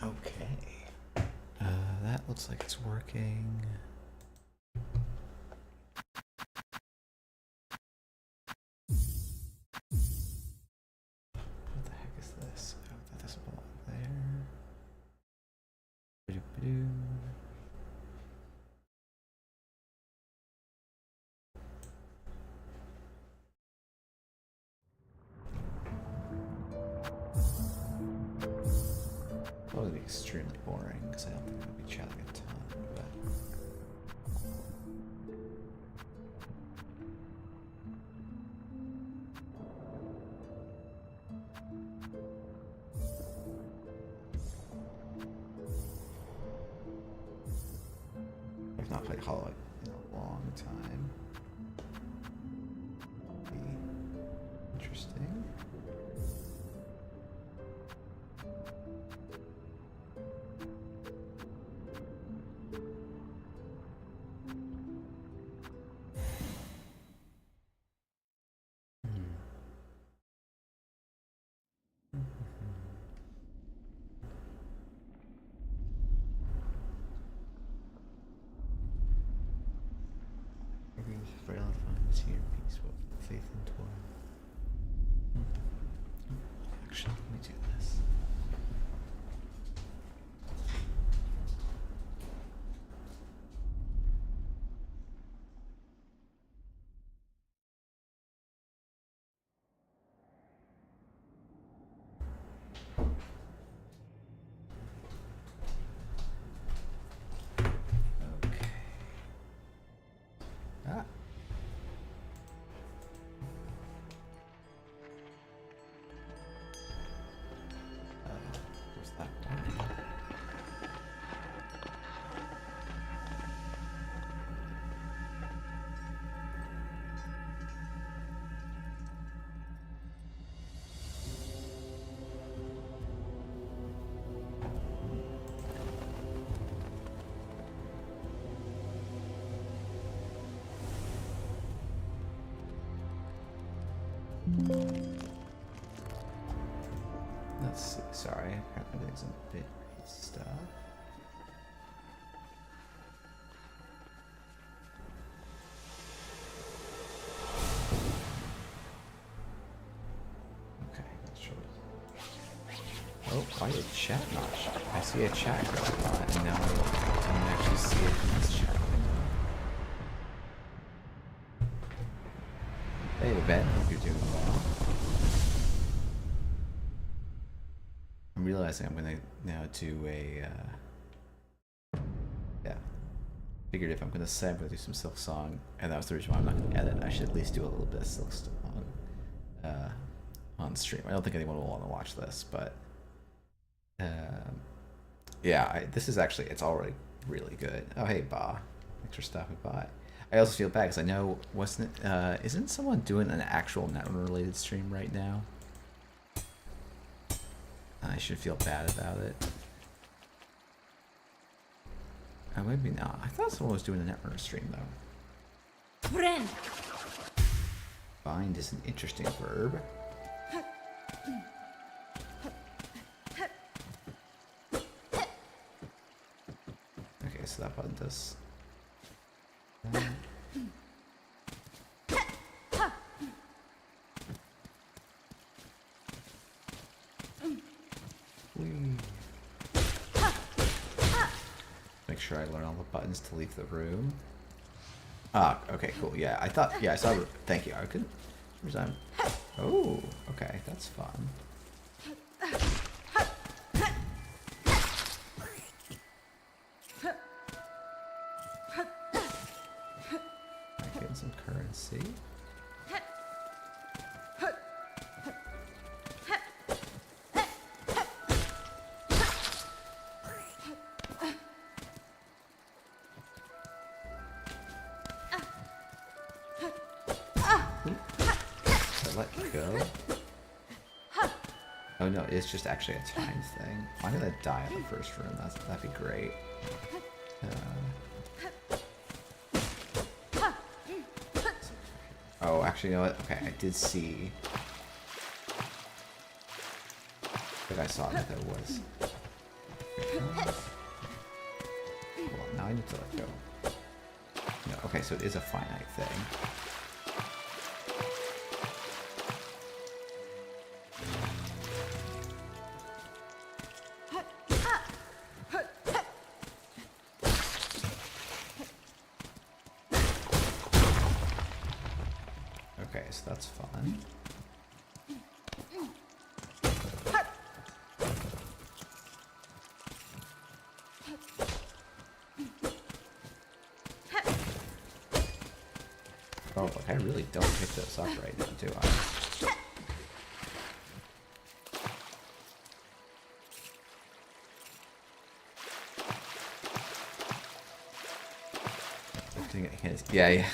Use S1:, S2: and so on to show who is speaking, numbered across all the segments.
S1: Okay. That looks like it's working. What the heck is this? Oh, that doesn't belong there. Ba-do-ba-do. Probably be extremely boring because I don't think I'll be chatting a ton, but I've not played Hollow in a long time. Be interesting. Frail and finds here peaceful faith and toil. Actually, let me do this. Okay. Ah. Where's that one? Let's see. Sorry, apparently there's a bit of stuff. Okay, let's show it. Oh, why did chat not show? I see a chat going on, and now I don't actually see it in this chat window. Hey, Ben, hope you're doing well. I'm realizing I'm gonna now do a, yeah. Figured if I'm gonna say I'm gonna do some Silksong, and that was the reason why I'm not gonna edit, I should at least do a little bit of Silksong on stream. I don't think anyone will want to watch this, but yeah, this is actually, it's already really good. Oh, hey, Ba. Thanks for stopping by. I also feel bad because I know, wasn't it, isn't someone doing an actual Netrunner-related stream right now? I should feel bad about it. Oh, maybe not. I thought someone was doing a Netrunner stream, though.
S2: Friend.
S1: Bind is an interesting verb. Okay, so that button does... Make sure I learn all the buttons to leave the room. Ah, okay, cool. Yeah, I thought, yeah, I saw, thank you. I couldn't, resign. Oh, okay, that's fun. I'm getting some currency. Let go. Oh no, it's just actually a time thing. I'm gonna die in the first room. That'd be great. Oh, actually, you know what? Okay, I did see. But I saw that there was to let go. No, okay, so it is a finite thing. Okay, so that's fun. Oh, look, I really don't pick those up right now, do I? Yeah, yeah.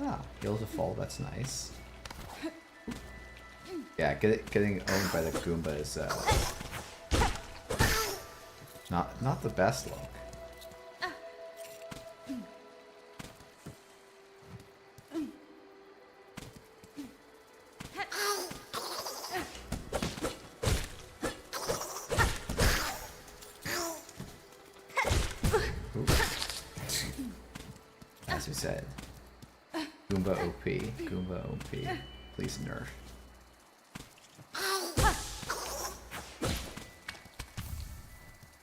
S1: Ah, heal to fall, that's nice. Yeah, getting owned by the Goomba is not the best look. As we said, Goomba OP, Goomba OP. Please nerf.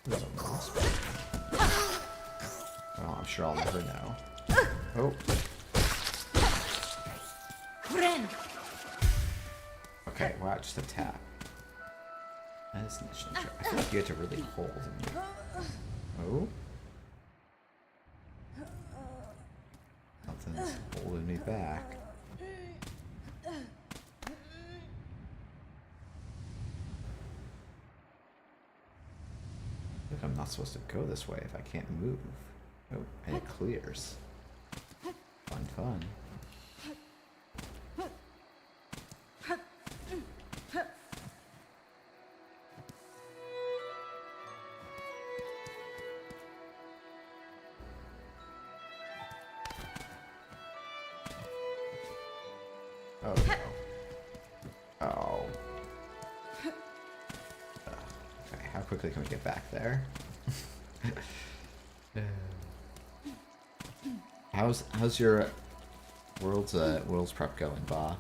S1: There's a wasp. Oh, I'm sure I'll never know. Oh. Okay, wow, just a tap. That is an interesting trick. I feel like you have to really hold and oh. Something's holding me back. Look, I'm not supposed to go this way if I can't move. Oh, and it clears. Fun, fun. Oh no. Oh. Okay, how quickly can we get back there? How's your world's prep going, Ba?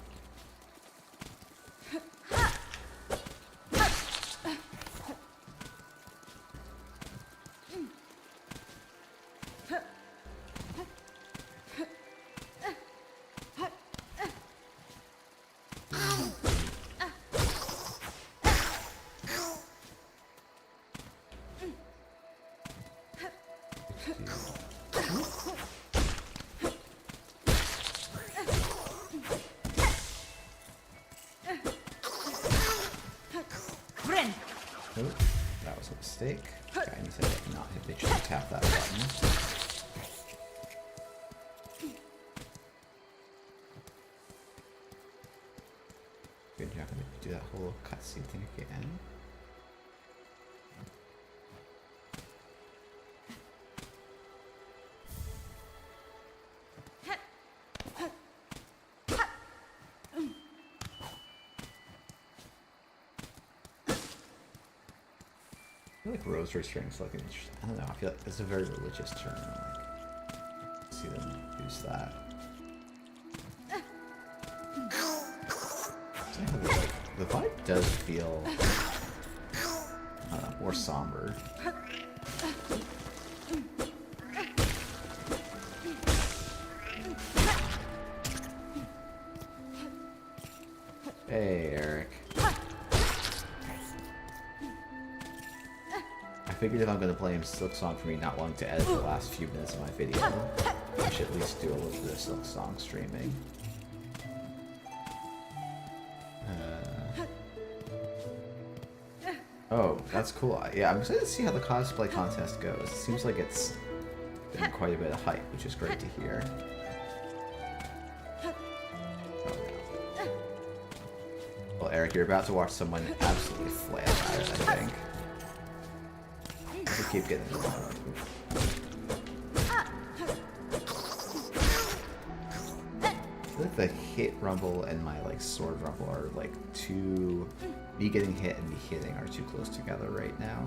S1: Oh, that was a mistake. Okay, I need to not habitually tap that button. Good job. I'm gonna do that whole cutscene thing again. I feel like rosary strings like interesting. I don't know. I feel like it's a very religious term. Like, see them use that. The vibe does feel more somber. Hey, Eric. I figured if I'm going to play him Silksong for me not wanting to edit the last few minutes of my video, I should at least do a little bit of Silksong streaming. Oh, that's cool. Yeah, I'm excited to see how the cosplay contest goes. It seems like it's been quite a bit of hype, which is great to hear. Oh, no. Well, Eric, you're about to watch someone absolutely flail at it, I think. We keep getting it. I feel like the hit rumble and my sword rumble are too... Me getting hit and me hitting are too close together right now.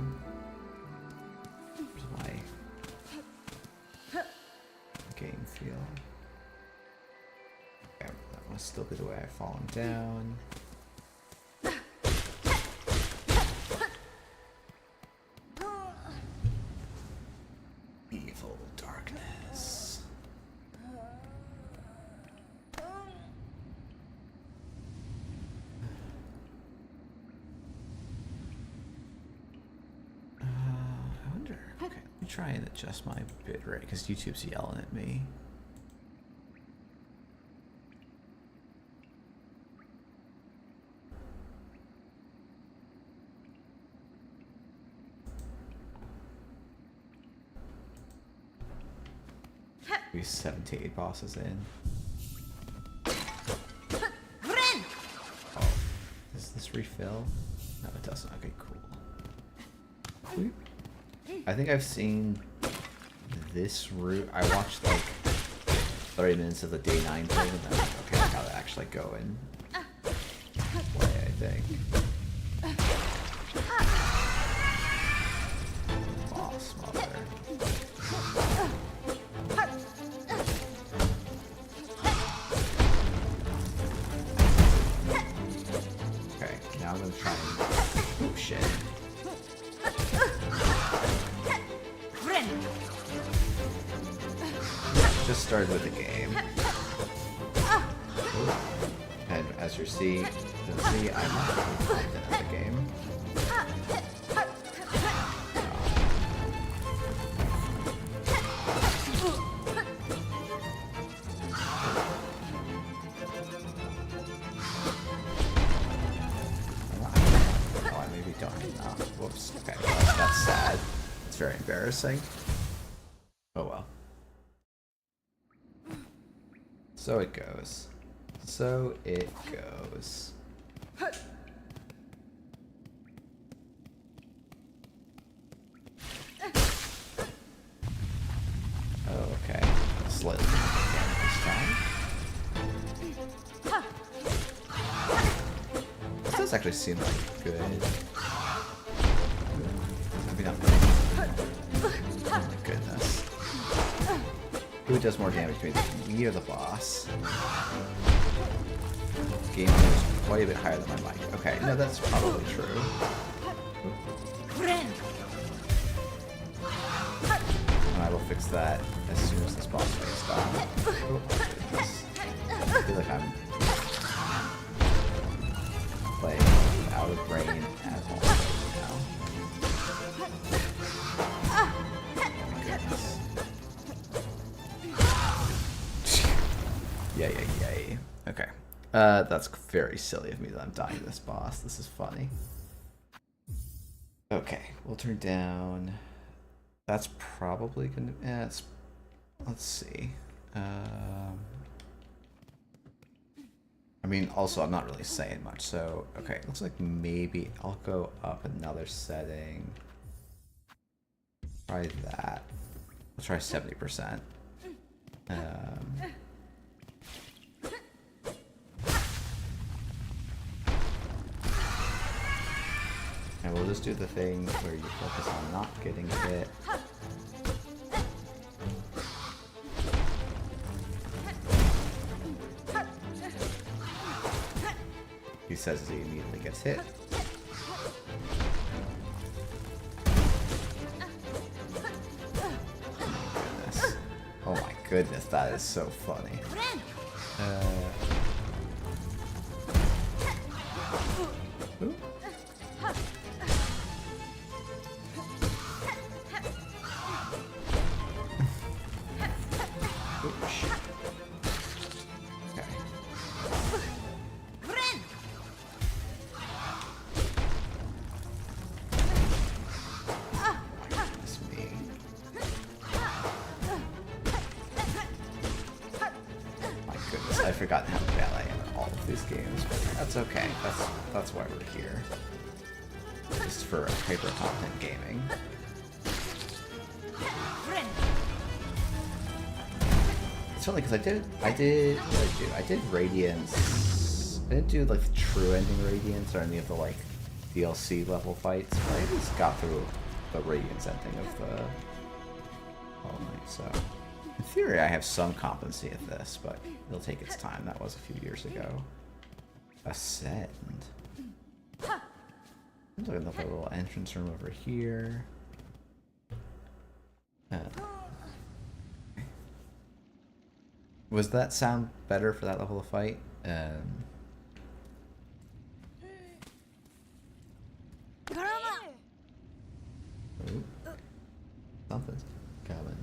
S1: heal. Okay, that must still be the way I've fallen down. Evil darkness. I wonder. Okay, let me try and adjust my bitrate because YouTube's yelling at me. Maybe 7 to 8 bosses in. Oh, does this refill? No, it doesn't. Okay, cool. I think I've seen this route. I watched like 30 minutes of the day 9 thing, and then okay, I gotta actually go and play, I think. Boss mother. Okay, now I'm gonna try and... Oh shit. Just started with the game. And as you see, I'm not really confident at the game. Oh, I maybe don't. No. Whoops. Okay, well, that's sad. It's very embarrassing. Oh well. So it goes. So it goes. Oh, okay. Slightly again this time. This does actually seem like good. Maybe not. Oh my goodness. Who does more damage to me, me or the boss? Game is quite a bit higher than my mic. Okay, no, that's probably true. And I will fix that as soon as this boss fight is done. Oh, goodness. I feel like I'm playing out of brain at all right now. Oh my goodness. Yay. Okay. That's very silly of me that I'm dying to this boss. This is funny. Okay, we'll turn down. That's probably gonna... Yeah, let's see. I mean, also, I'm not really saying much, so... Okay, looks like maybe I'll go up another setting. Try that. Let's try 70%. And we'll just do the thing where you focus on not getting hit. He says he immediately gets hit. Oh my goodness, that is so funny. Ooh. I've forgotten how bad I am at all of these games, but that's okay. That's why we're here. Just for hyper-content gaming. It's funny because I did what did I do? I did Radiance. I didn't do like the true ending Radiance or any of the like DLC level fights, but I just got through the Radiance ending of the Hollow Knight, so In theory, I have some competency at this, but it'll take its time. That was a few years ago. Ascend. Seems like another little entrance room over here. Was that sound better for that level of fight? Ooh, something's coming.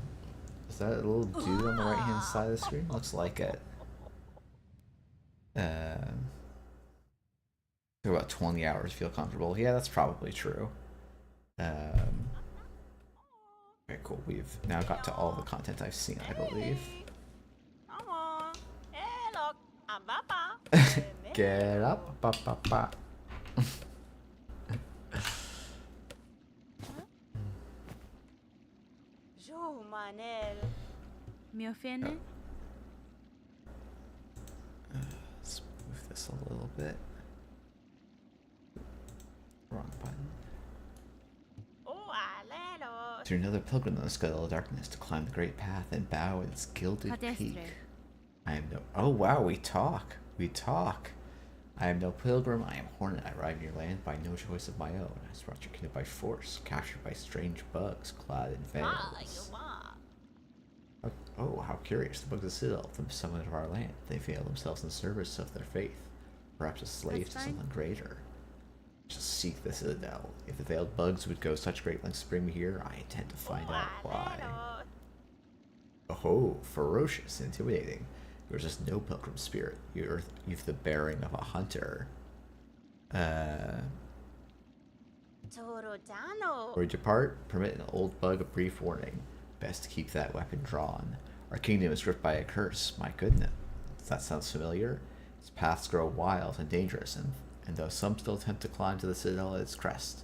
S1: Is that a little dude on the right hand side of the screen? Looks like it. For about 20 hours feel comfortable. Yeah, that's probably true. Okay, cool. We've now got to all the content I've seen, I believe. Get up, ba, ba, ba. Let's move this a little bit. Wrong button. Through another pilgrim in the scuttle of darkness to climb the great path and bow its gilded peak. I am no. Oh wow, we talk. We talk. I am no pilgrim. I am hornet. I arrived in your land by no choice of my own. I was brought your kingdom by force, captured by strange bugs, clad in veils. Oh, how curious! The bugs of Citadel, the summit of our land. They veil themselves in service of their faith, perhaps a slave to something greater. Just seek the Citadel. If the veiled bugs would go such great lengths to bring me here, I intend to find out why. Oh, ferocious, intimidating. You are just no pilgrim spirit. You've the bearing of a hunter. Before you depart, permit an old bug a brief warning. Best to keep that weapon drawn. Our kingdom is gripped by a curse. My goodness. Does that sound familiar? Its paths grow wild and dangerous, and though some still attempt to climb to the Citadel at its crest,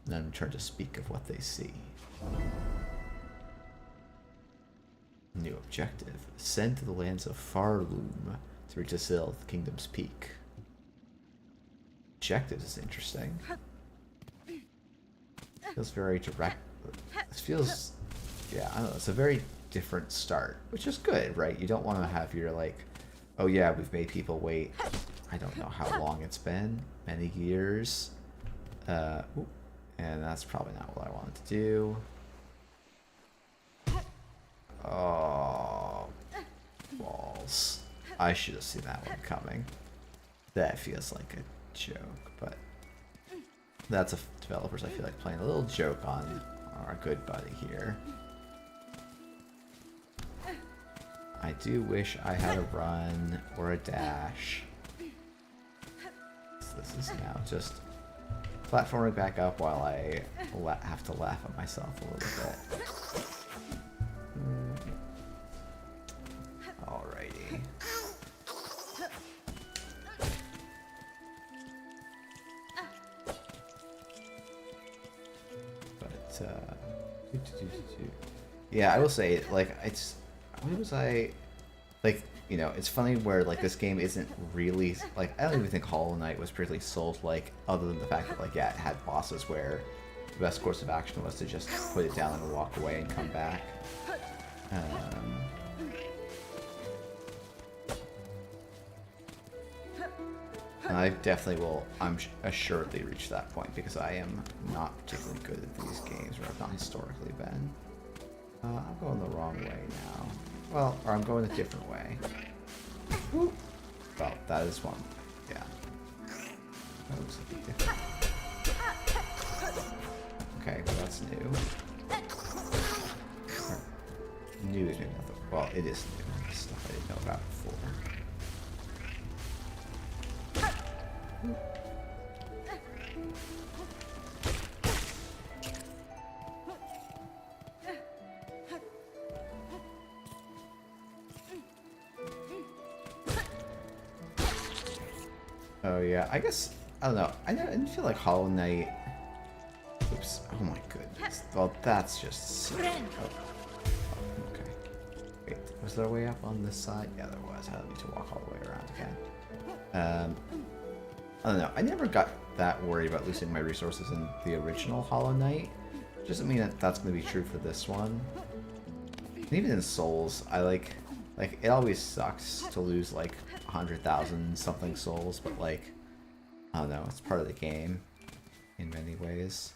S1: none return to speak of what they see. New objective. Ascend to the lands of Farloom to reach the Citadel of the Kingdom's Peak. Objective is interesting. Feels very direct. This feels... Yeah, I don't know. It's a very different start, which is good, right? You don't want to have your, like, oh yeah, we've made people wait. I don't know how long it's been. Many years. And that's probably not what I wanted to do. Oh, balls. I should have seen that one coming. That feels like a joke, but that's a developers I feel like playing a little joke on our good buddy here. I do wish I had a run or a dash. So this is now just platforming back up while I have to laugh at myself a little bit. Alrighty. But yeah, I will say, like, it's, what was I, like, you know, it's funny where, like, this game isn't really, like, I don't even think Hollow Knight was particularly sold, like, other than the fact that, like, yeah, it had bosses where the best course of action was to just put it down and walk away and come back. And I definitely will, I'm assuredly reach that point, because I am not particularly good at these games, or I've not historically been. I'm going the wrong way now. Well, or I'm going a different way. Whoop. Well, that is one. Yeah. That looks like a different. Okay, well that's new. Or, new is maybe not the, well, it is new. It's stuff I didn't know about before. Oh yeah, I guess, I don't know. I didn't feel like Hollow Knight. Oops. Oh my goodness. Well, that's just. Oh. Okay. Wait, was there a way up on this side? Yeah, there was. I don't need to walk all the way around again. I don't know. I never got that worried about losing my resources in the original Hollow Knight. Doesn't mean that that's going to be true for this one. And even in Souls, I like it always sucks to lose like 100,000 something souls, but like I don't know, it's part of the game in many ways.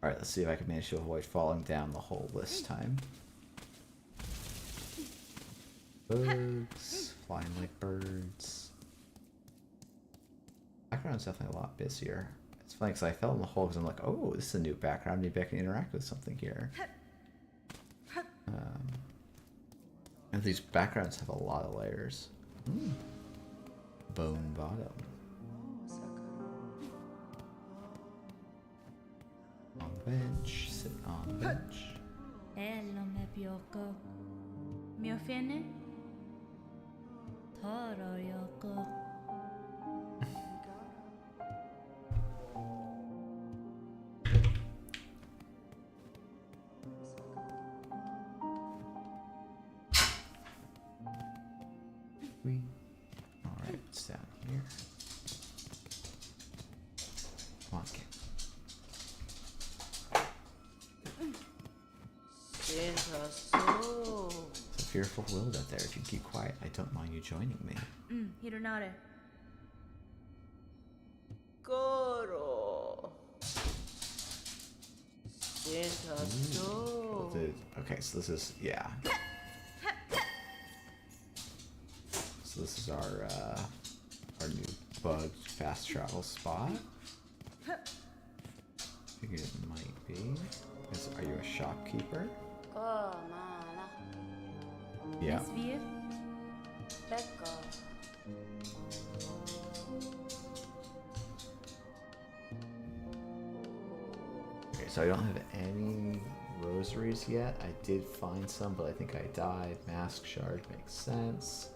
S1: Alright, let's see if I can manage to avoid falling down the hole this time. Bugs, flying like birds. Background's definitely a lot busier. It's funny because I fell in the hole because I'm like, oh, this is a new background. Maybe I can interact with something here. And these backgrounds have a lot of layers. Bone bottom. On bench, sit on bench. Alright, it's down here. Come on, kid. It's a fearful world out there. If you keep quiet, I don't mind you joining me.
S2: Hironare.
S1: Okay, so this is, yeah. So this is our new bug fast travel spot. Figured it might be. Are you a shopkeeper? Yeah. Okay, so I don't have any rosaries yet. I did find some, but I think I died. Mask shard makes sense.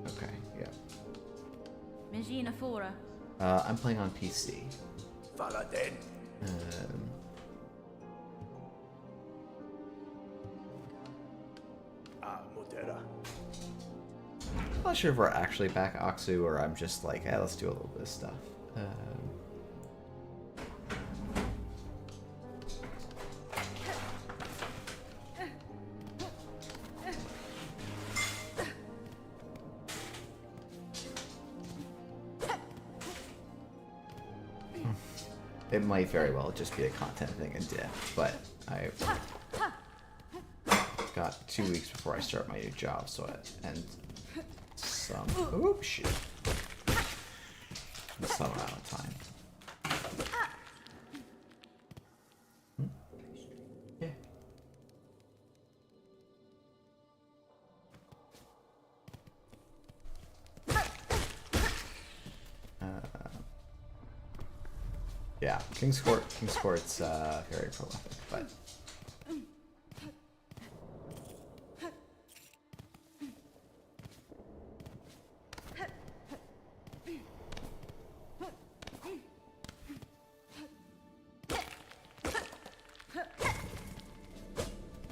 S1: Okay, yeah. I'm playing on PC. I'm not sure if we're actually back Aksu or I'm just like, hey, let's do a little bit of stuff. It might very well just be a content thing in diff, but I've got 2 weeks before I start my new job, so and some shoot. Some amount of time. Yeah. Yeah, King's Court's very prolific, but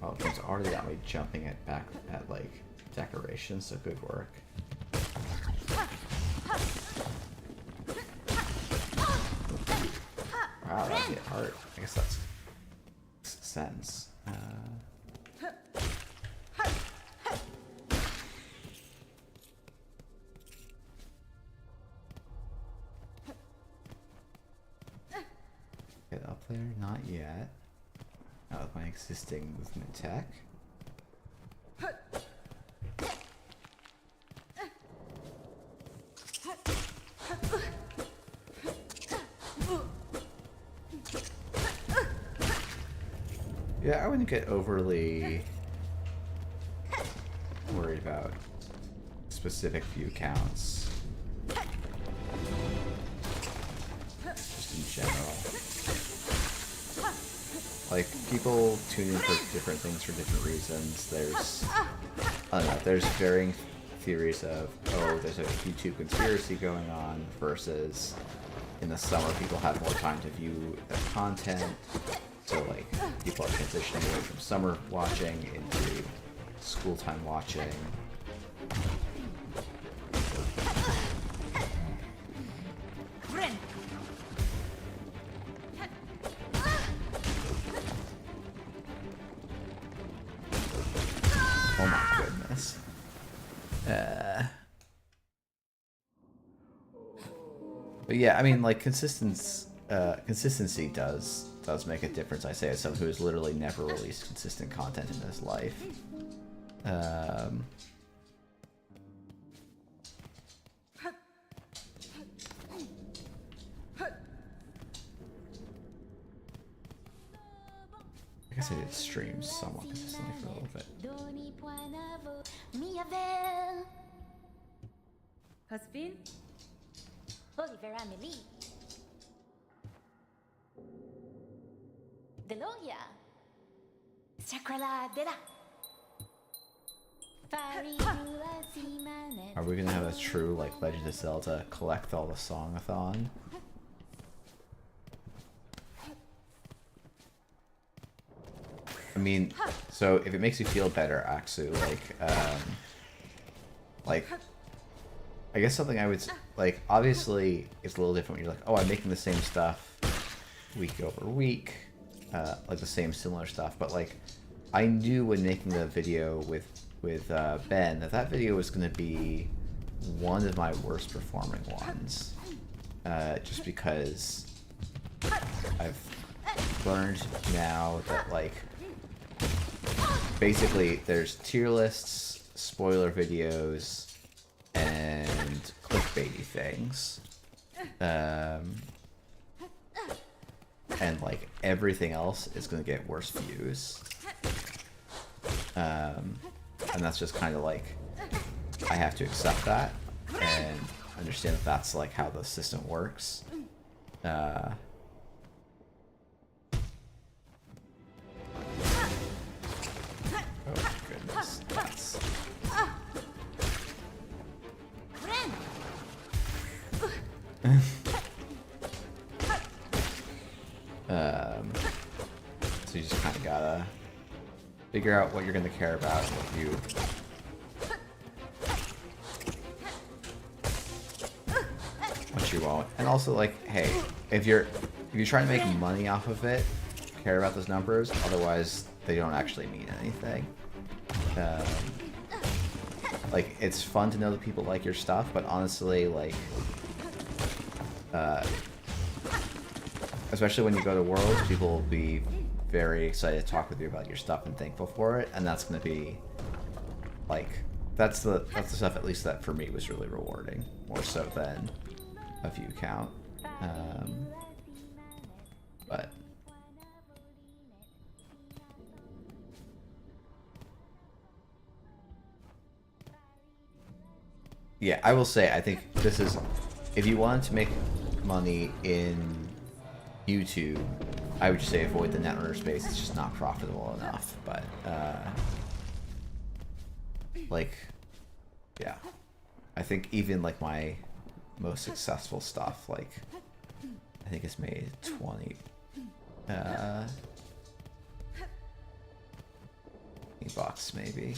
S1: oh, it's already got me jumping it back at like decorations, so good work. Wow, that'd be art. I guess that's sense. Get up there? Not yet. Not with my existing movement tech. Yeah, I wouldn't get overly worried about specific view counts. general. Like, people tune in for different things for different reasons. There's, I don't know, there's varying theories of, oh, there's a YouTube conspiracy going on, versus in the summer people have more time to view their content. So, like, people are transitioning away from summer watching into school time watching. Oh my goodness. But yeah, I mean, like, consistency does make a difference. I say as someone who has literally never released consistent content in his life. I guess I did stream somewhat consistently for a little bit.
S2: Husband? Oliver Amelie. Deloria. Sacraladera.
S1: Are we gonna have a true, like, Legend of Zelda collect all the song-a-thon? I mean, so if it makes you feel better, Aksu, like, I guess something I would, like, obviously it's a little different when you're like, oh, I'm making the same stuff week over week, like the same similar stuff, but, like, I knew when making the video with Ben that video was going to be one of my worst performing ones, just because I've learned now that, like, basically there's tier lists, spoiler videos, and clickbaity things, and, like, everything else is gonna get worse views, and that's just kind of like, I have to accept that and understand that that's, like, how the system works. Oh goodness, that's... So you just kind of gotta figure out what you're gonna care about, what you won't, and also, like, hey, if you're trying to make money off of it, care about those numbers. Otherwise, they don't actually mean anything. Like, it's fun to know that people like your stuff, but honestly, like, especially when you go to Worlds, people will be very excited to talk with you about your stuff and thankful for it, and that's going to be, like, that's the stuff, at least, that for me was really rewarding, more so than a view count. But yeah, I will say, I think this is, if you wanted to make money in YouTube, I would just say avoid the netrunner space. It's just not profitable enough. But like, yeah, I think even, like, my most successful stuff, like, I think it's made 20 bucks maybe.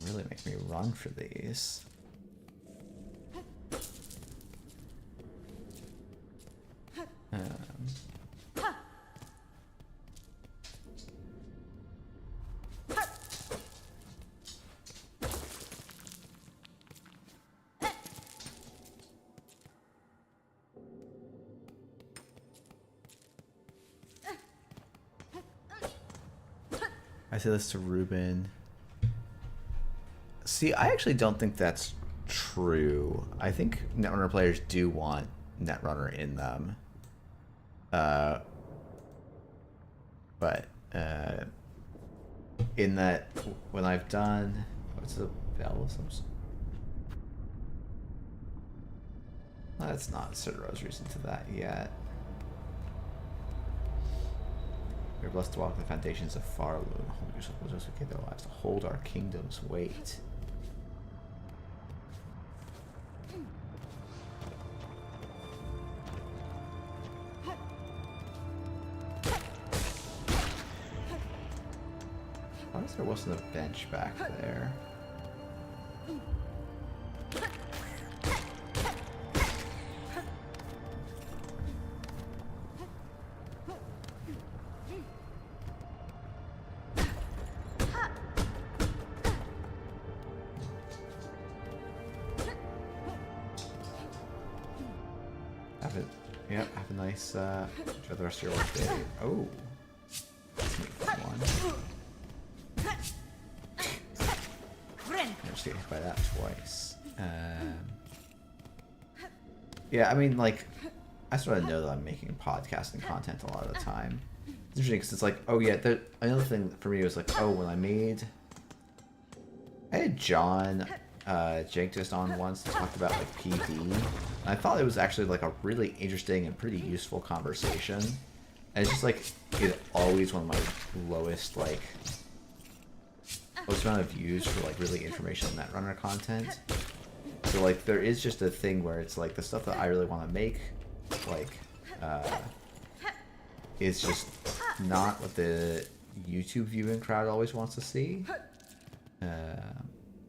S1: Really make me run for these. I said this to Ruben. See, I actually don't think that's true. I think Netrunner players do want Netrunner in them. But in that, when I've done, what's the Bell? Let's not insert rosaries into that yet. We're blessed to walk the foundations of Farloon. Hold yourself just to get their lives to hold our kingdom's weight. Why is there wasn't a bench back there? Have a nice enjoy the rest of your work day. Oh, that's neat one. I just get hit by that twice. Yeah, I mean, like, I sort of know that I'm making podcasting content a lot of the time. It's interesting because it's like, oh yeah, another thing for me was like, oh, when I had John Jenkins on once and talked about like PD, and I thought it was actually like a really interesting and pretty useful conversation. And it's just like it's always one of my lowest amount of views for like really informational Netrunner content. So like there is just a thing where it's like the stuff that I really want to make is just not what the YouTube viewing crowd always wants to see.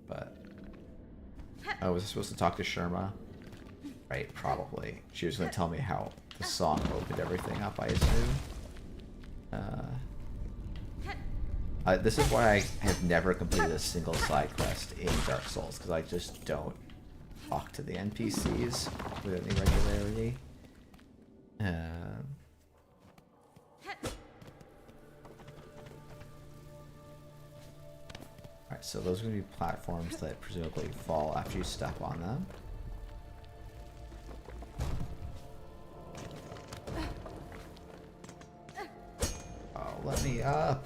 S1: But I was supposed to talk to Sherma, right? Probably. She was going to tell me how the song opened everything up, I assume. This is why I have never completed a single side quest in Dark Souls, because I just don't talk to the NPCs with any regularity. Alright, so those are going to be platforms that presumably fall after you step on them. Oh, let me up!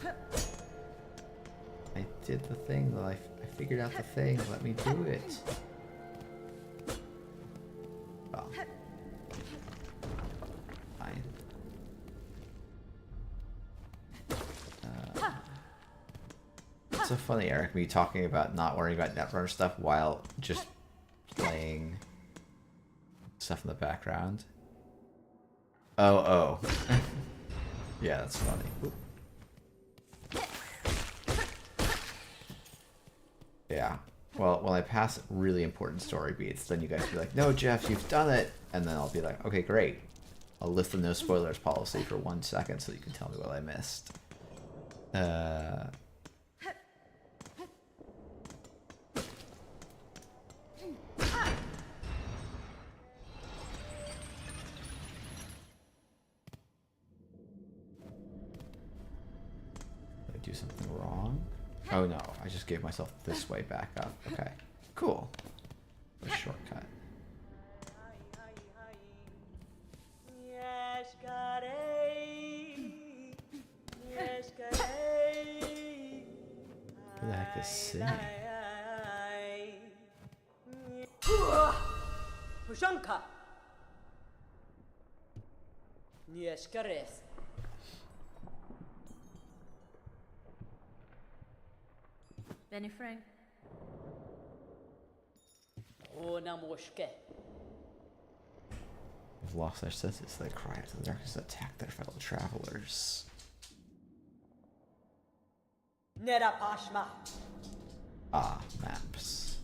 S1: I did the thing, I figured out the thing, let me do it. Well. Fine. It's so funny, Eric, me talking about not worrying about Netrunner stuff while just playing stuff in the background. Oh. Yeah, that's funny. Oop. Yeah. Well, when I pass really important story beats, then you guys be like, no, Jeff, you've done it. And then I'll be like, okay, great. I'll lift the no spoilers policy for 1 second so you can tell me what I missed. Did I do something wrong? Oh no, I just gave myself this way back up. Okay, cool. A shortcut. Who the heck is singing?
S3: Pushanka. Nieskares.
S2: Benny Frank.
S3: Onamoshke.
S1: They've lost their senses. They cry out to the darkness to attack their fellow travelers.
S3: Nerapashma.
S1: Ah, maps.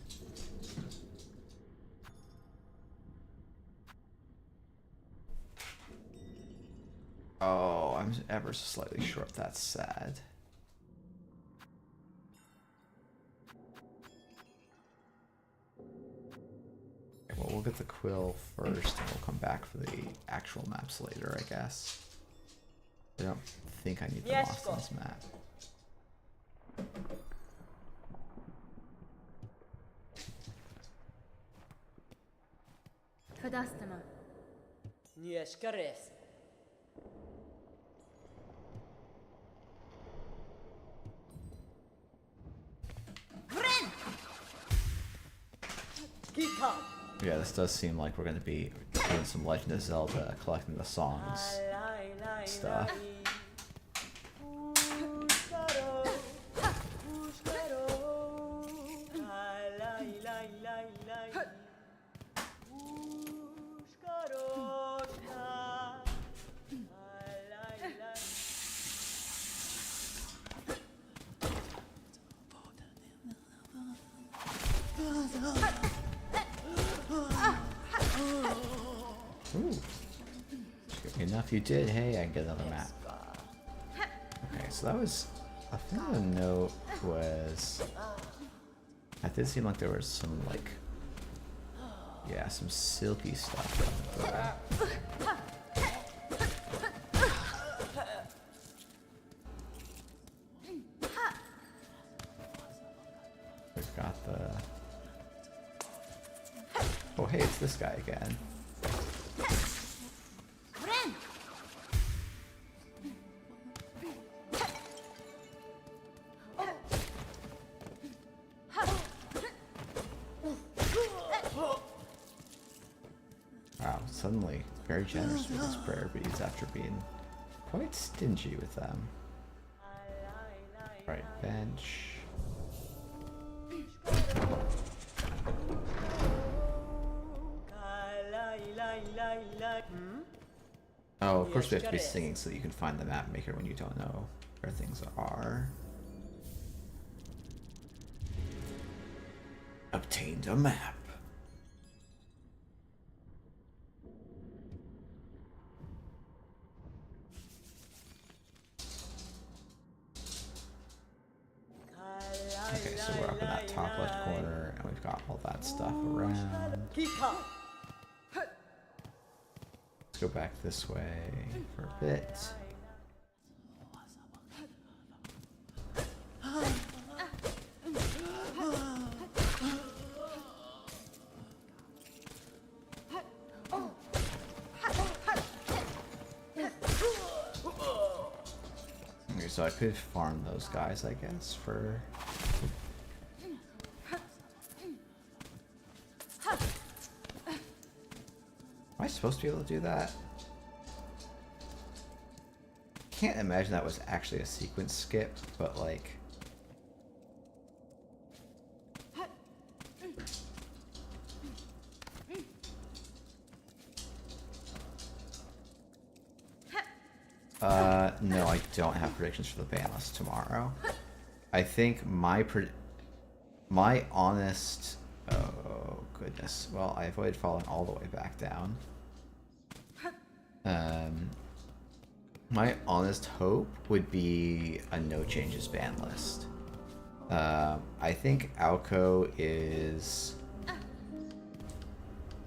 S1: Oh, I'm ever so slightly short. That's sad. Okay, well, we'll get the quill first, and we'll come back for the actual maps later, I guess. I don't think I need the Boston's map.
S2: Kadastama.
S3: Nieskares. Gika.
S1: Yeah, this does seem like we're gonna be doing some Legend of Zelda, collecting the songs stuff. Ooh. Enough you did. Hey, I can get another map. Okay, so that was... I think the note was... It did seem like there was some, like... Yeah, some silky stuff going there. We've got the... Oh, hey, it's this guy again. Wow, suddenly very generous with his prayer beads after being quite stingy with them. Right, bench. Oh, of course we have to be singing so that you can find the map maker when you don't know where things are. Obtained a map. Okay, so we're up in that top left corner, and we've got all that stuff around. Let's go back this way for a bit. Okay, so I could farm those guys, I guess, for... Am I supposed to be able to do that? Can't imagine that was actually a sequence skip, but like... No, I don't have predictions for the ban list tomorrow. I think my honest... Oh, goodness. Well, I avoided falling all the way back down. My honest hope would be a no changes ban list. I think Alco is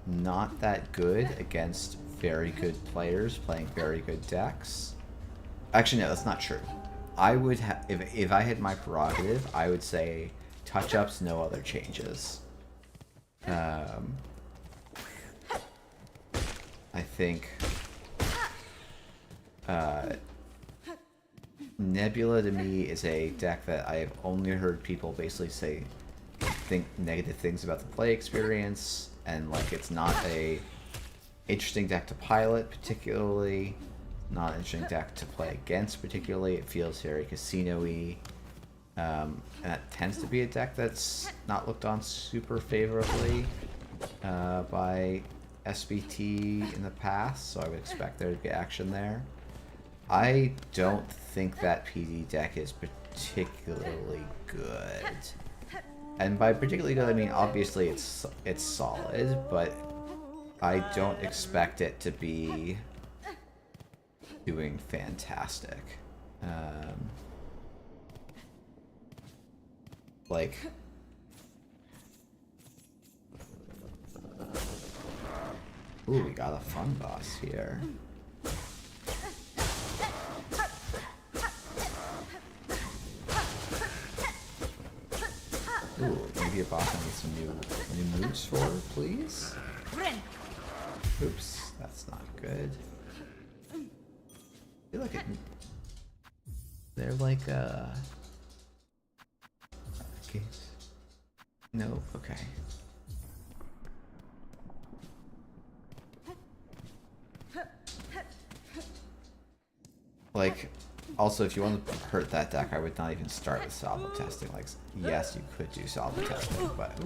S1: not that good against very good players playing very good decks. Actually, no, that's not true. I would have, if I had my prerogative, I would say touch-ups, no other changes. I think Nebula to me is a deck that I have only heard people basically think negative things about the play experience, and like it's not a interesting deck to pilot particularly, not an interesting deck to play against particularly. It feels very casino-y, and that tends to be a deck that's not looked on super favorably by SBT in the past, so I would expect there to be action there. I don't think that PD deck is particularly good. And by particularly good, I mean obviously it's solid, but I don't expect it to be doing fantastic. Like... Ooh, we got a fun boss here. Ooh, maybe a boss I need some new moves for, please? Oops, that's not good. I feel like they're like, okay. No, okay. Like, also, if you want to hurt that deck, I would not even start with salvo testing. Like, yes, you could do salvo testing, but...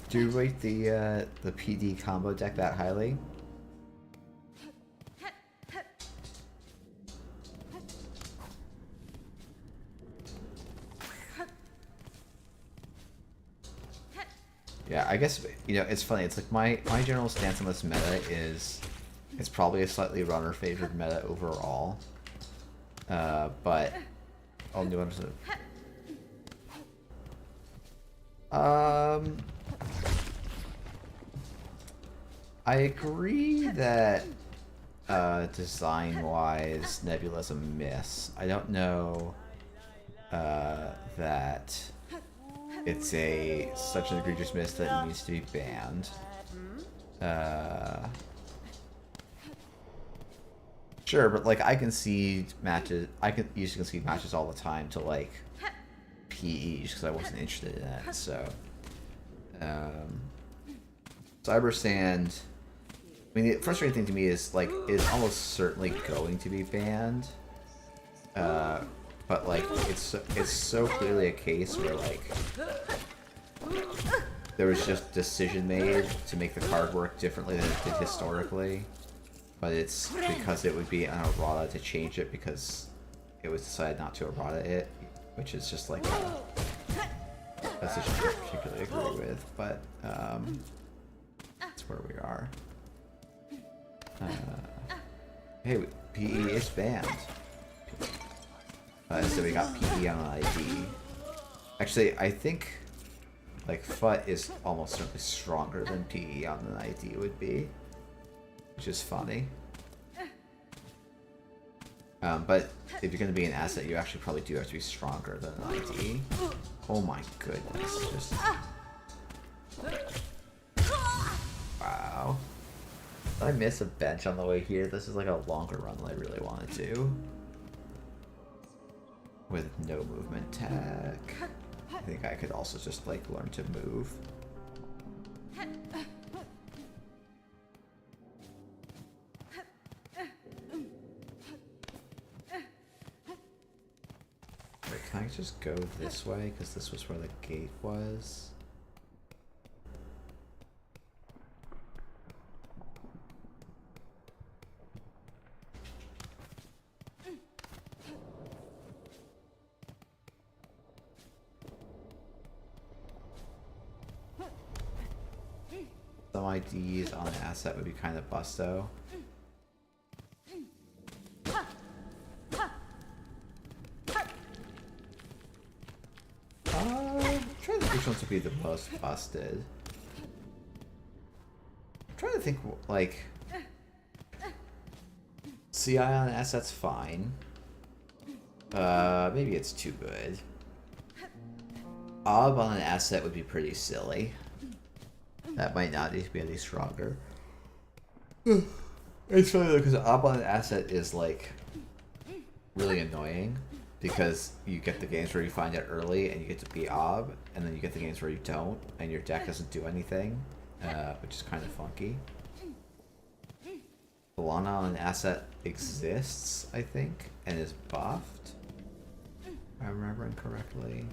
S1: Do you rate the PD combo deck that highly? Yeah, I guess, you know, it's funny. It's like my general stance on this meta is it's probably a slightly runner favored meta overall. But all new understood. I agree that design-wise, Nebula's a miss. I don't know that it's such an egregious miss that it needs to be banned. Sure, but like I concede matches. I used to concede matches all the time to like PE just because I wasn't interested in it. So, Cyber Sand. I mean, the frustrating thing to me is like it's almost certainly going to be banned. But like it's so clearly a case where like there was just decision made to make the card work differently than it did historically. But it's because it would be an errata to change it because it was decided not to errata it, which is just like a decision I don't particularly agree with. But that's where we are. Hey, PE is banned. So we got PE on an ID. Actually, I think like FUT is almost certainly stronger than PE on an ID would be, which is funny. But if you're going to be an asset, you actually probably do have to be stronger than an ID. Oh my goodness! Just wow. Did I miss a bench on the way here? This is like a longer run than I really want to do. With no movement tech. I think I could also just like learn to move. Wait, can I just go this way? Because this was where the gate was. Some IDs on an asset would be kind of busto. I'm trying to think which ones would be the most busted. I'm trying to think, like... CI on an asset's fine. Maybe it's too good. Ob on an asset would be pretty silly. That might not need to be any stronger. It's funny though, because Ob on an asset is like really annoying because you get the games where you find it early and you get to be Ob, and then you get the games where you don't and your deck doesn't do anything, which is kind of funky. Balana on an asset exists, I think, and is buffed, if I'm remembering correctly.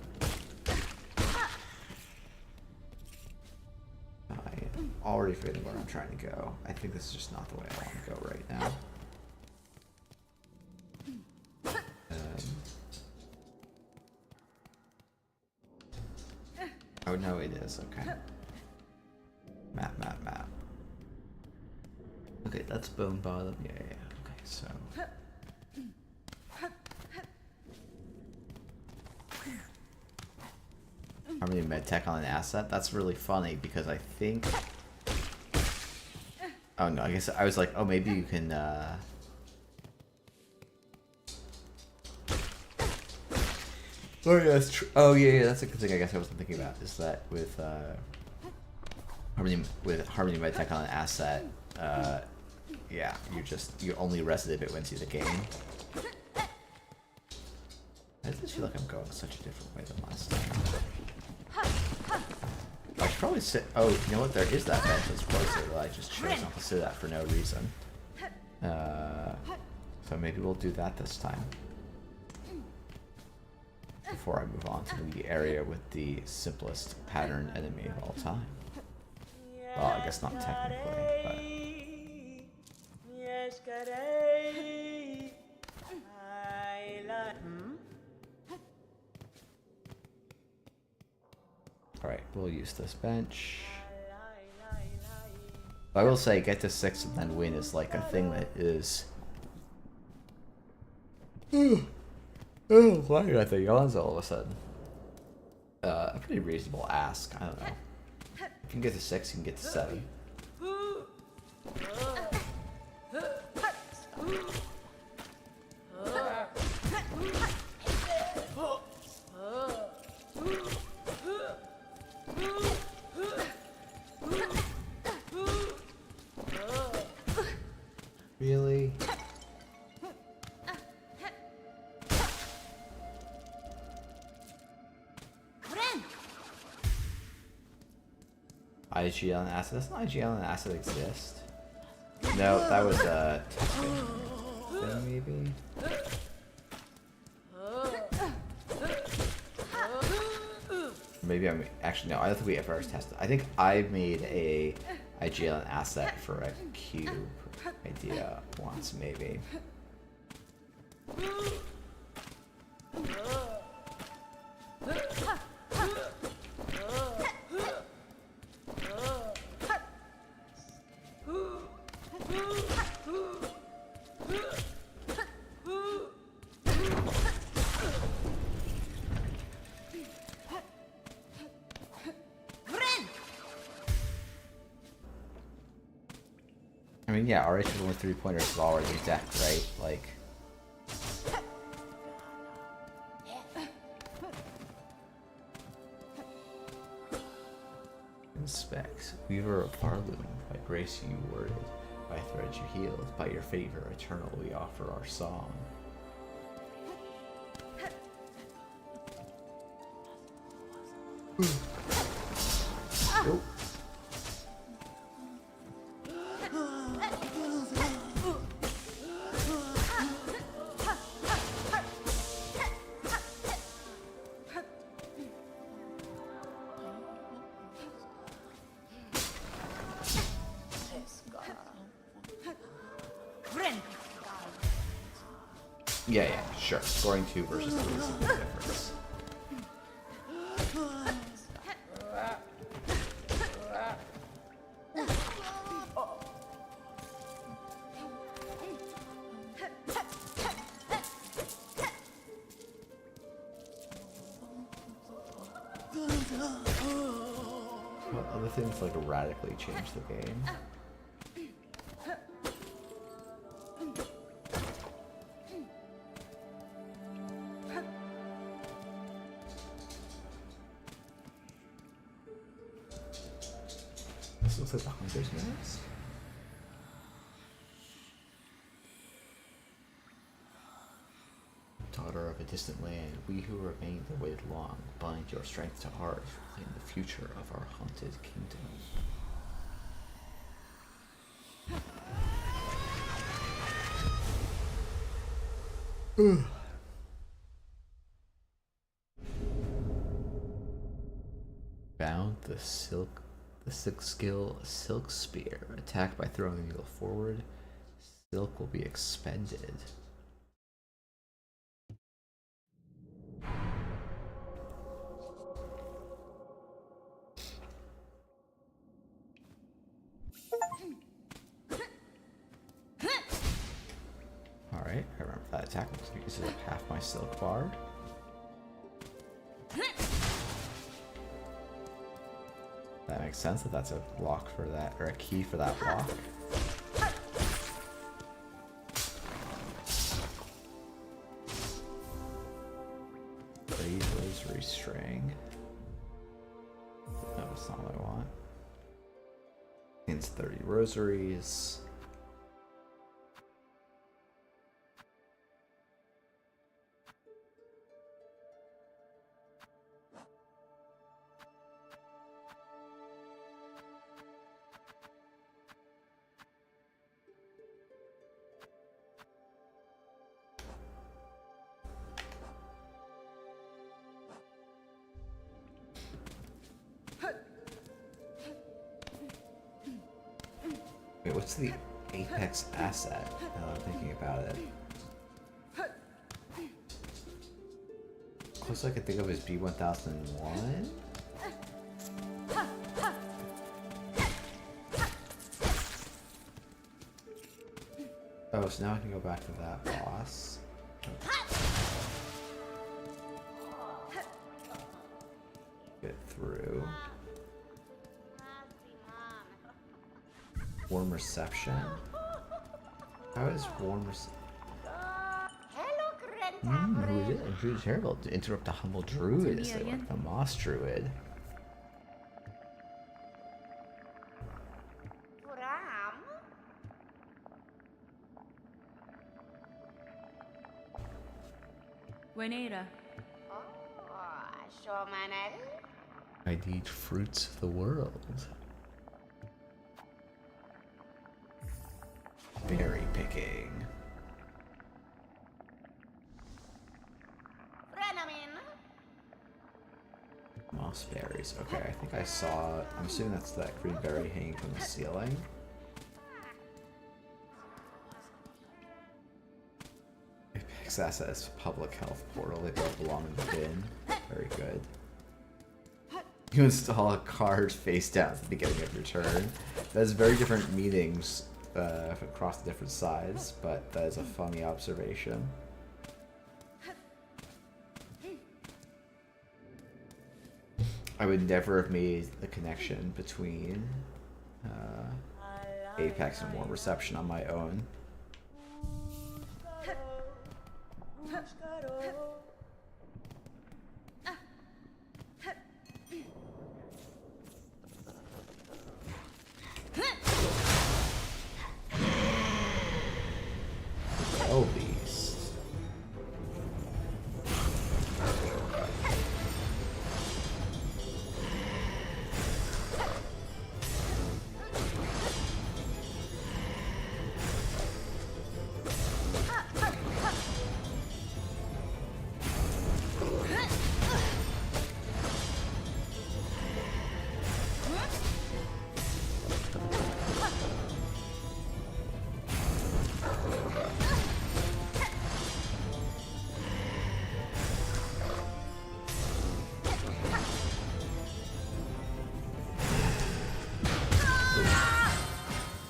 S1: I'm already forgetting where I'm trying to go. I think this is just not the way I want to go right now. Oh no, it is. Okay. Map. Okay, that's bone bottom. Yeah. Okay, so. How many medtech on an asset? That's really funny because I think. Oh no, I guess I was like, oh, maybe you can. Oh yeah, that's true. Oh yeah, that's a good thing. I guess I wasn't thinking about is that with Harmony Medtech on an asset, yeah, you only reset if it wins you the game. I just feel like I'm going such a different way than last time. I should probably sit. Oh, you know what? There is that bench that's closer that I just chose not to sit at for no reason. So maybe we'll do that this time. Before I move on to the area with the simplest pattern enemy of all time. Well, I guess not technically, but... Alright, we'll use this bench. I will say, get to 6 and then win is like a thing that is... Oh, why did I think yawns all of a sudden? A pretty reasonable ask, I don't know. You can get to 6, you can get to 7. Really? IG on asset? Doesn't IG on an asset exist? No, that was a thing maybe? Maybe I'm actually no, I don't think we ever tested. I think I made a IGL asset for a cube idea once maybe. I mean, yeah, RH is only 3-pointers is already decked, right? Like... Inspect. Weaver of Farloom, by grace you worded, by threads you healed, by your favor eternal we offer our song. Nope. Yeah, yeah, sure. Scoring 2 versus 3 is a big difference. Well, other things like radically change the game. This looks like the Hunter's Mask. Daughter of a distant land, we who remain the waited long, bind your strength to ours, proclaim the future of our haunted kingdom. Bound the sixth skill Silk Spear. Attack by throwing the needle forward. Silk will be expended. Alright, I remember that attack. Looks like it uses up half my silk bar. That makes sense that that's a block for that, or a key for that block. Razor's Restring. No, that's not what I want. coins, 30 rosaries. Wait, what's the apex asset? Now that I'm thinking about it. Closest I could think of is B1001? Oh, so now I can go back to that boss. Get through. Warm reception? How is warm reception? Who is it? Druid's Herald to interrupt a humble druid as they work the moss druid.
S2: Buenera.
S1: I need fruits of the world. Berry picking. Moss berries. Okay, I think I saw. I'm assuming that's that green berry hanging from the ceiling. Apex asset is public health portal. They both belong in the bin. Very good. You install a card face down at the beginning of your turn. That has very different meanings across the different sides, but that is a funny observation. I would never have made the connection between Apex and Warm Reception on my own. Oh, beast.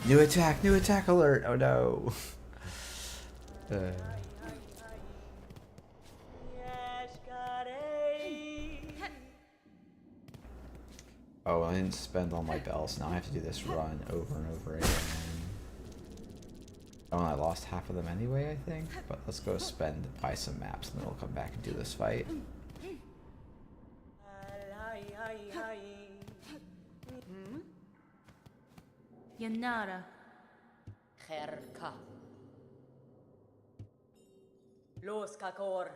S1: New attack alert! Oh no. Oh, I didn't spend all my bells. Now I have to do this run over and over again. Oh, and I lost half of them anyway, I think. But let's go buy some maps, and then we'll come back and do this fight.
S2: Yanara.
S3: Kherka. Los Kakor.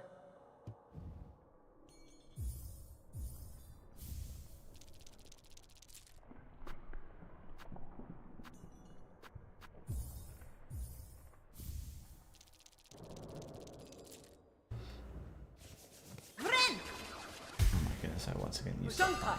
S1: Oh my goodness, I once again used that.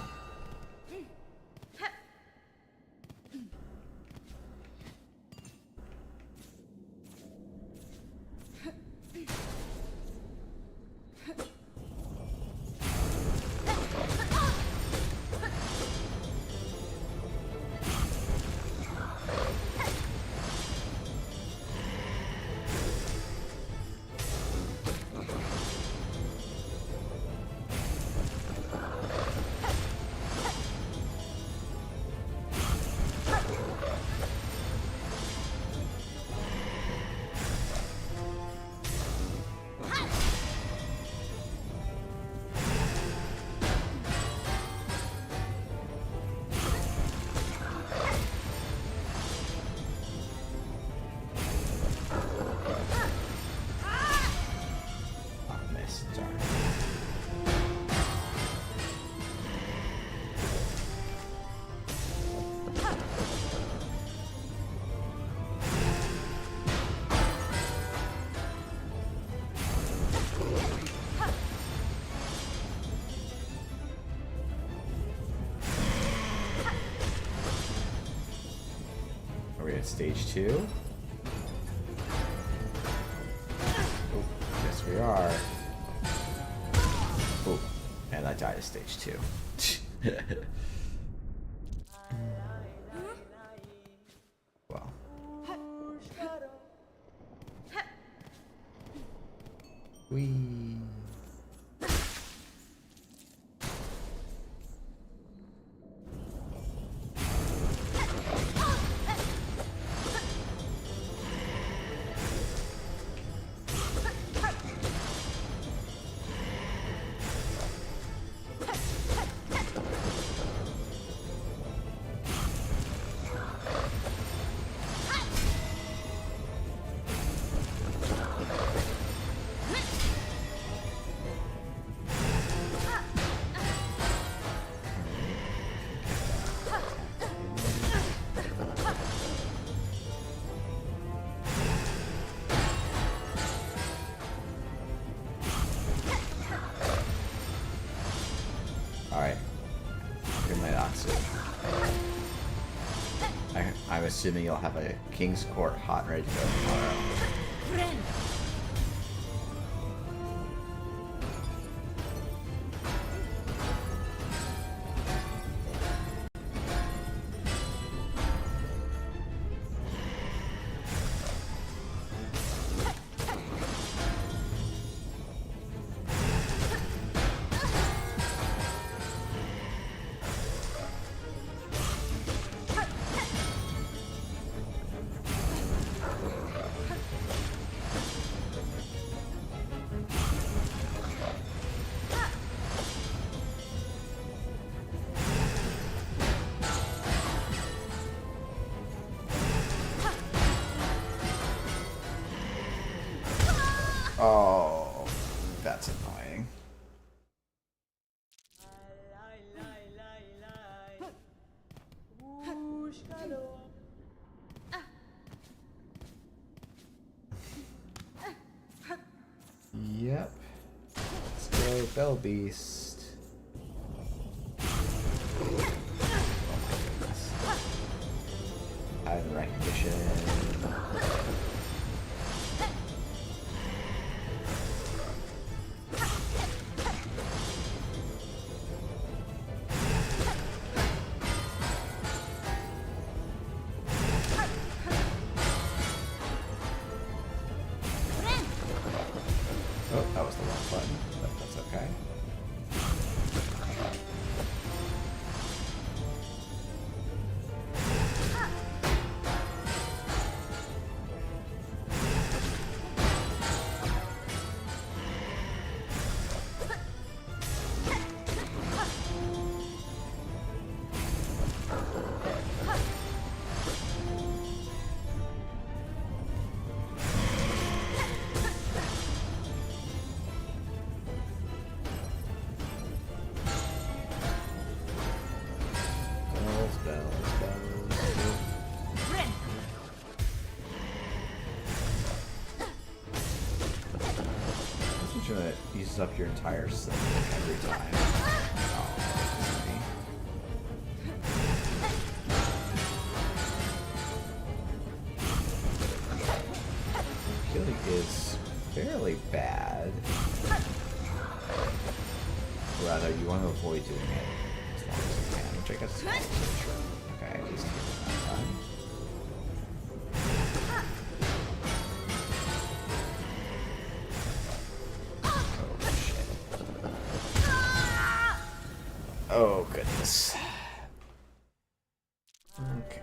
S1: stage 2. Oh, yes we are. Oh, and I died at stage 2. Well. Whee. Alright. Good night, Oxy. I'm assuming you'll have a King's Court hot and ready to go tomorrow.
S2: Friend.
S1: Oh, that's annoying. Yep. Let's go, Bell Beast. Oh my goodness. Pattern recognition. Oh, that was the wrong button, but that's okay. That uses up your entire set every time. Oh, killing is fairly bad. Rather, you want to avoid doing it as long as you can, which I guess is true. Okay, at least give it that time. Oh, goodness. Okay.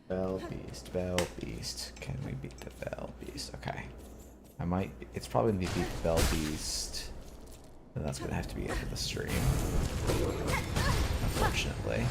S1: Bell Beast, Bell Beast. Can we beat the Bell Beast? Okay. I might... It's probably gonna be beat the Bell Beast. And that's gonna have to be it for the stream. Unfortunately.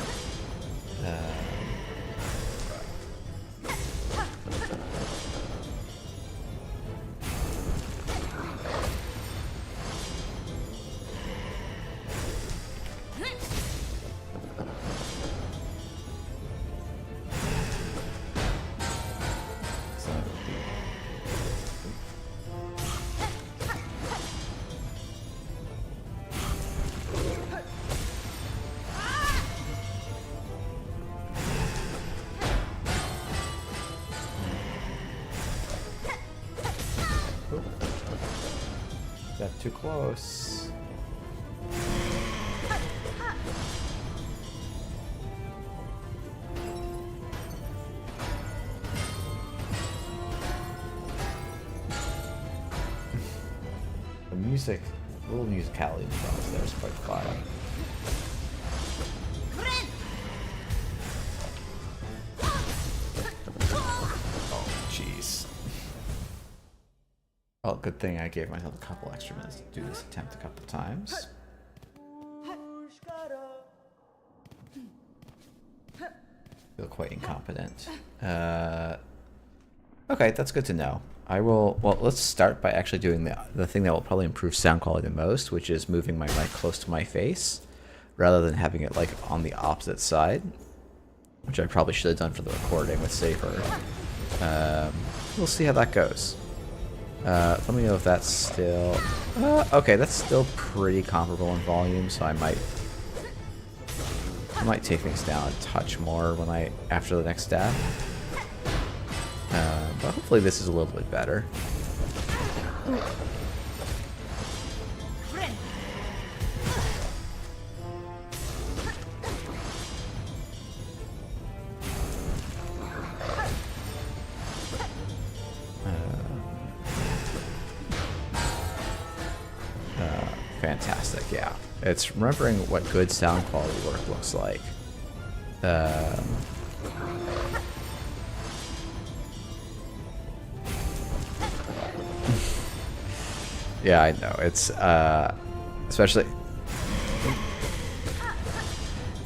S1: too close. The music, a little musicality in the drums there is quite fun. Oh, jeez. Well, good thing I gave myself a couple extra minutes to do this attempt a couple times. Feel quite incompetent. Okay, that's good to know. I will, well, let's start by actually doing the thing that will probably improve sound quality the most, which is moving my mic close to my face, rather than having it like on the opposite side, which I probably should have done for the recording with Safer. We'll see how that goes. Let me know if that's still, okay, that's still pretty comparable in volume, so I might take things down a touch more when after the next stab. But hopefully this is a little bit better. Fantastic, yeah. It's remembering what good sound quality work looks like. Yeah, I know. It's especially,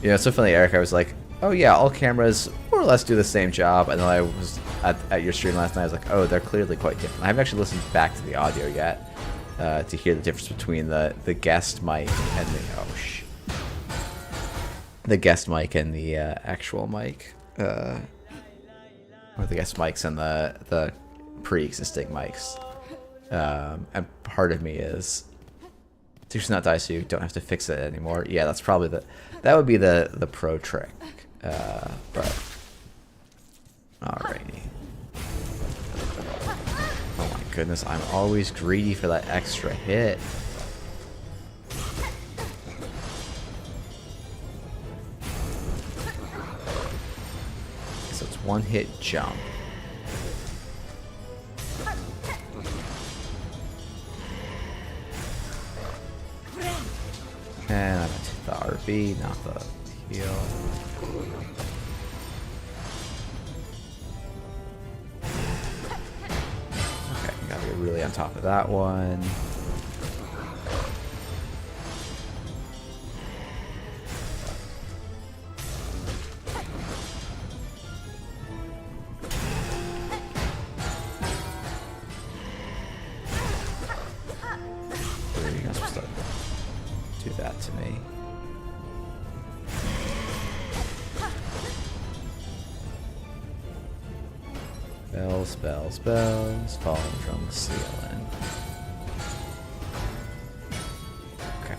S1: you know, it's so funny, Eric. I was like, oh yeah, all cameras more or less do the same job, and then I was at your stream last night. I was like, oh, they're clearly quite different. I haven't actually listened back to the audio yet to hear the difference between the guest mic and the guest mic and the actual mic, or the guest mics and the pre-existing mics. And part of me is, do not die so you don't have to fix it anymore. Yeah, that's probably that would be the pro trick. But alrighty. Oh my goodness, I'm always greedy for that extra hit. So it's one hit jump. And I meant to hit the RB, not the heal. Okay, gotta get really on top of that one. You're not supposed to do that to me. Bells, bells, bells, falling from the ceiling. Okay.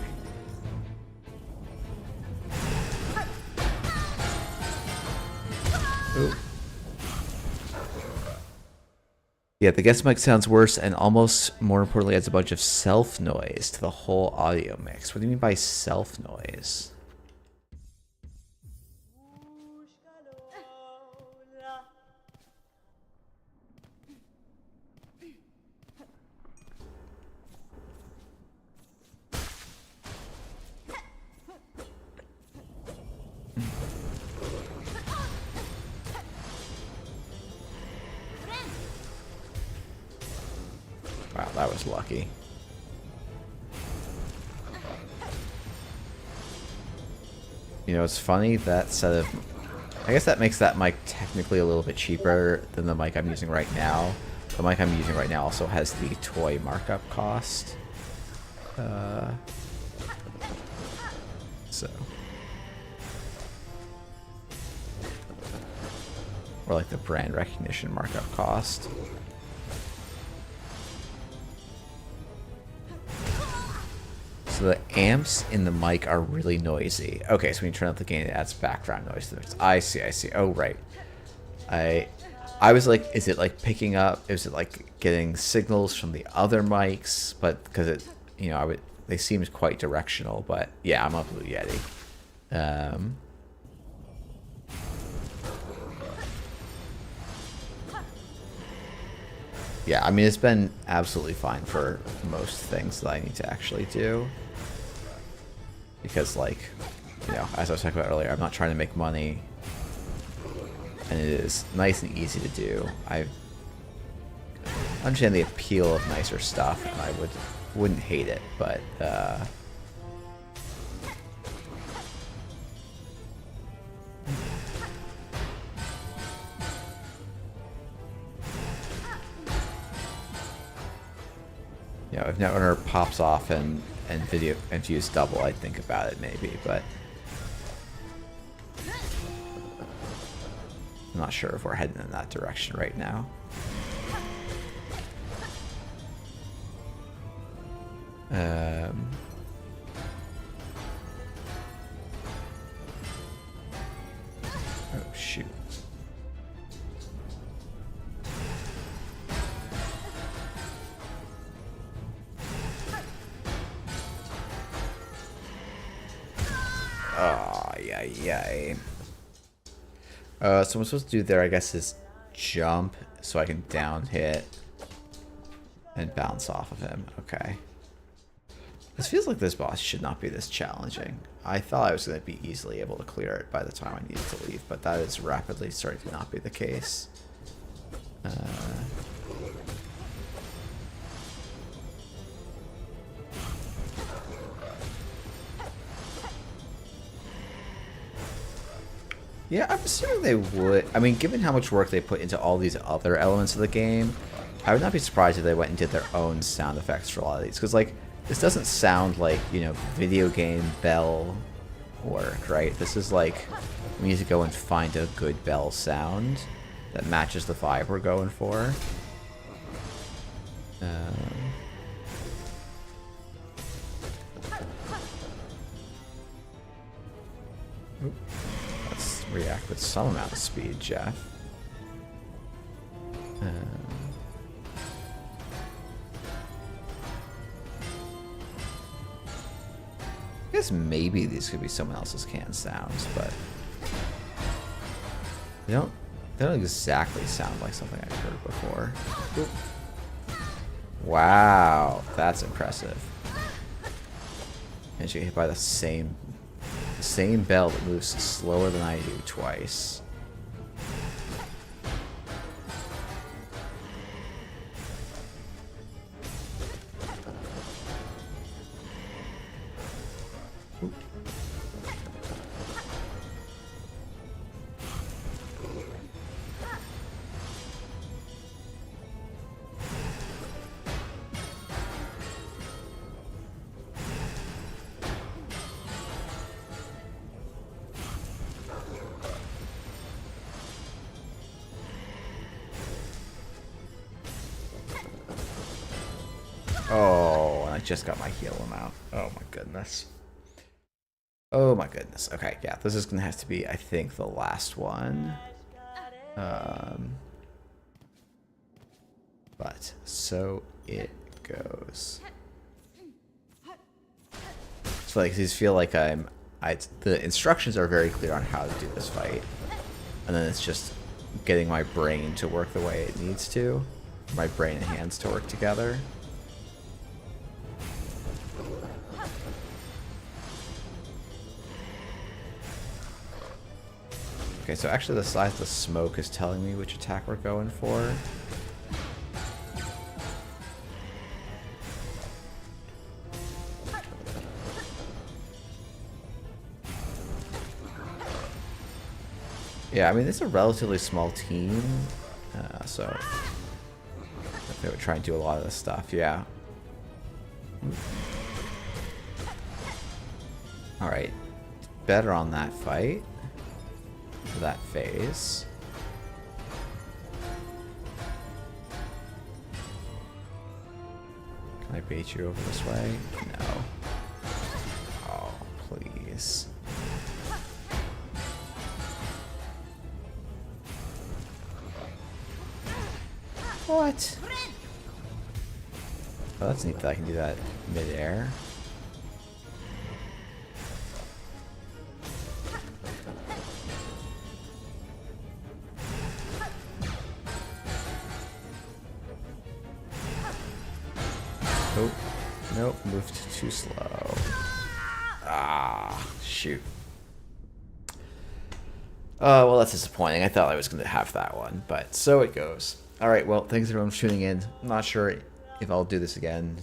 S1: Ooh. Yeah, the guest mic sounds worse and almost more importantly adds a bunch of self noise to the whole audio mix. What do you mean by self noise? Wow, that was lucky. You know, it's funny, that set of... I guess that makes that mic technically a little bit cheaper than the mic I'm using right now. The mic I'm using right now also has the toy markup cost. So... or like the brand recognition markup cost. So the amps in the mic are really noisy. Okay, so when you turn up the gain, it adds background noise to the mix. I see, I see. Oh, right. I was like, is it like picking up, is it like getting signals from the other mics? But because you know, they seemed quite directional, but yeah, I'm a Blue Yeti. Yeah, I mean, it's been absolutely fine for most things that I need to actually do. Because, like, you know, as I was talking about earlier, I'm not trying to make money. And it is nice and easy to do. I understand the appeal of nicer stuff, and I wouldn't hate it, but you know, if Netrunner pops off and views double, I'd think about it maybe, but I'm not sure if we're heading in that direction right now. Oh shoot. Oh, yeah. So what I'm supposed to do there, I guess, is jump so I can down hit and bounce off of him. Okay. This feels like this boss should not be this challenging. I thought I was going to be easily able to clear it by the time I needed to leave, but that is rapidly starting to not be the case. Yeah, I'm assuming they would. I mean, given how much work they put into all these other elements of the game, I would not be surprised if they went and did their own sound effects for a lot of these. Because, like, this doesn't sound like, you know, video game bell work, right? This is like, we need to go and find a good bell sound that matches the vibe we're going for. Let's react with some amount of speed, Jeff. I guess maybe these could be someone else's canned sounds, but they don't exactly sound like something I've heard before. Oop. Wow, that's impressive. And you get hit by the same bell that moves slower than I do twice. Oh, and I just got my heal amount. Oh my goodness. Oh my goodness. Okay, yeah, this is gonna have to be, I think, the last one. But so it goes. So like, these feel like the instructions are very clear on how to do this fight, and then it's just getting my brain to work the way it needs to, my brain and hands to work together. Okay, so actually the size of the smoke is telling me which attack we're going for. Yeah, I mean, it's a relatively small team, so they would try and do a lot of this stuff, yeah. Alright, better on that fight. That phase. Can I bait you over this way? No. Oh, please. What? Oh, that's neat that I can do that mid-air. Oh, nope, moved too slow. Ah, shoot. Well, that's disappointing. I thought I was going to have that one, but so it goes. All right, well, thanks everyone for tuning in. I'm not sure if I'll do this again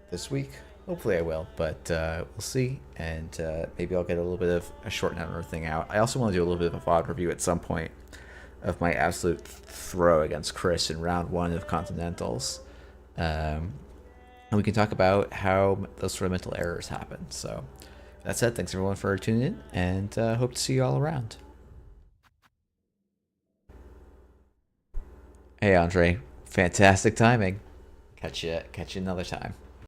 S1: this week. Hopefully I will, but we'll see. And maybe I'll get a little bit of a short number thing out. I also want to do a little bit of a VOD review at some point of my absolute throw against Chris in round 1 of Continentals. And we can talk about how those sort of mental errors happen. So that said, thanks everyone for tuning in, and hope to see you all around. Hey, Andre. Fantastic timing. Catch you another time.